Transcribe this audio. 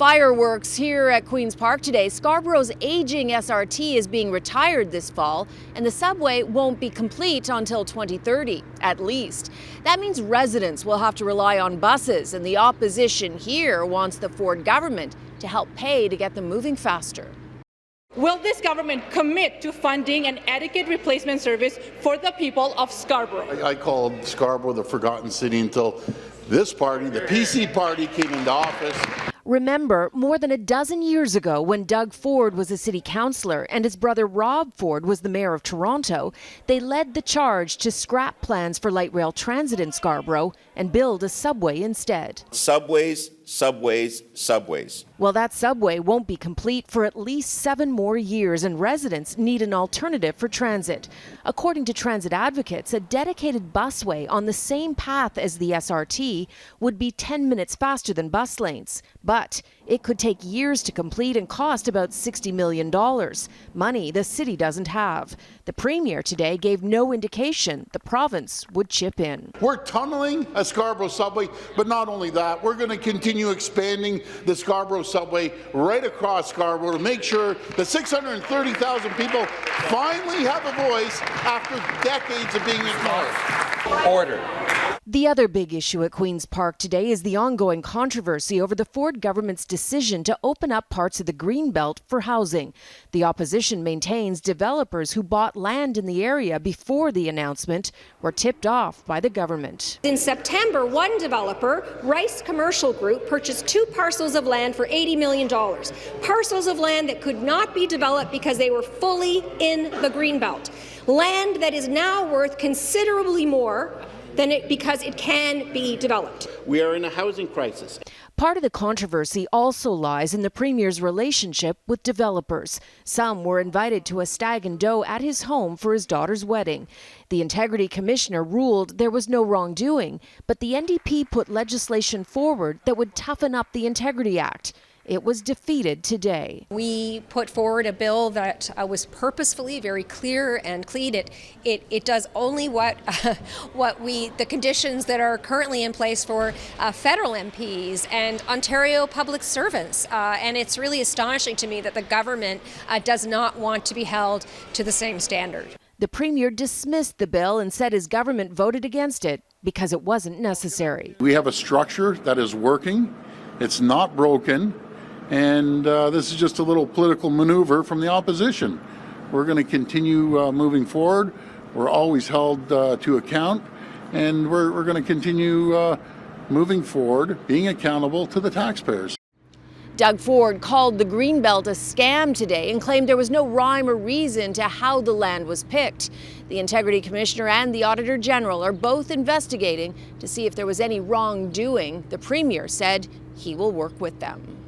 Fireworks here at Queen's Park today. Scarborough's aging SRT is being retired this fall, and the subway won't be complete until 2030, at least. That means residents will have to rely on buses, and the opposition here wants the Ford government to help pay to get them moving faster. Will this government commit to funding an adequate replacement service for the people of Scarborough? I called Scarborough the forgotten city until this party, the PC party, came into office. Remember, more than a dozen years ago, when Doug Ford was a city councillor and his brother Rob Ford was the mayor of Toronto, they led the charge to scrap plans for light rail transit in Scarborough and build a subway instead. Subways, subways, subways. Well, that subway won't be complete for at least 7 more years, and residents need an alternative for transit. According to transit advocates, a dedicated busway on the same path as the SRT would be 10 minutes faster than bus lanes. But it could take years to complete and cost about $60 million, money the city doesn't have. The Premier today gave no indication the province would chip in. We're tunneling a Scarborough subway, but not only that, we're going to continue expanding the Scarborough subway right across Scarborough to make sure the 630,000 people finally have a voice after decades of being ignored. Order. The other big issue at Queen's Park today is the ongoing controversy over the Ford government's decision to open up parts of the Greenbelt for housing. The opposition maintains developers who bought land in the area before the announcement were tipped off by the government. In September, one developer, Rice Commercial Group, purchased 2 parcels of land for $80 million. Parcels of land that could not be developed because they were fully in the Greenbelt. Land that is now worth considerably more than because it can be developed. We are in a housing crisis. Part of the controversy also lies in the Premier's relationship with developers. Some were invited to a stag and doe at his home for his daughter's wedding. The Integrity Commissioner ruled there was no wrongdoing, but the NDP put legislation forward that would toughen up the Integrity Act. It was defeated today. We put forward a bill that was purposefully very clear and clean. It does only what the conditions that are currently in place for federal MPs and Ontario public servants. And it's really astonishing to me that the government does not want to be held to the same standard. The Premier dismissed the bill and said his government voted against it because it wasn't necessary. We have a structure that is working. It's not broken. And this is just a little political maneuver from the opposition. We're going to continue moving forward. We're always held to account, and we're going to continue moving forward, being accountable to the taxpayers. Doug Ford called the Greenbelt a scam today and claimed there was no rhyme or reason to how the land was picked. The Integrity Commissioner and the Auditor General are both investigating to see if there was any wrongdoing. The Premier said he will work with them.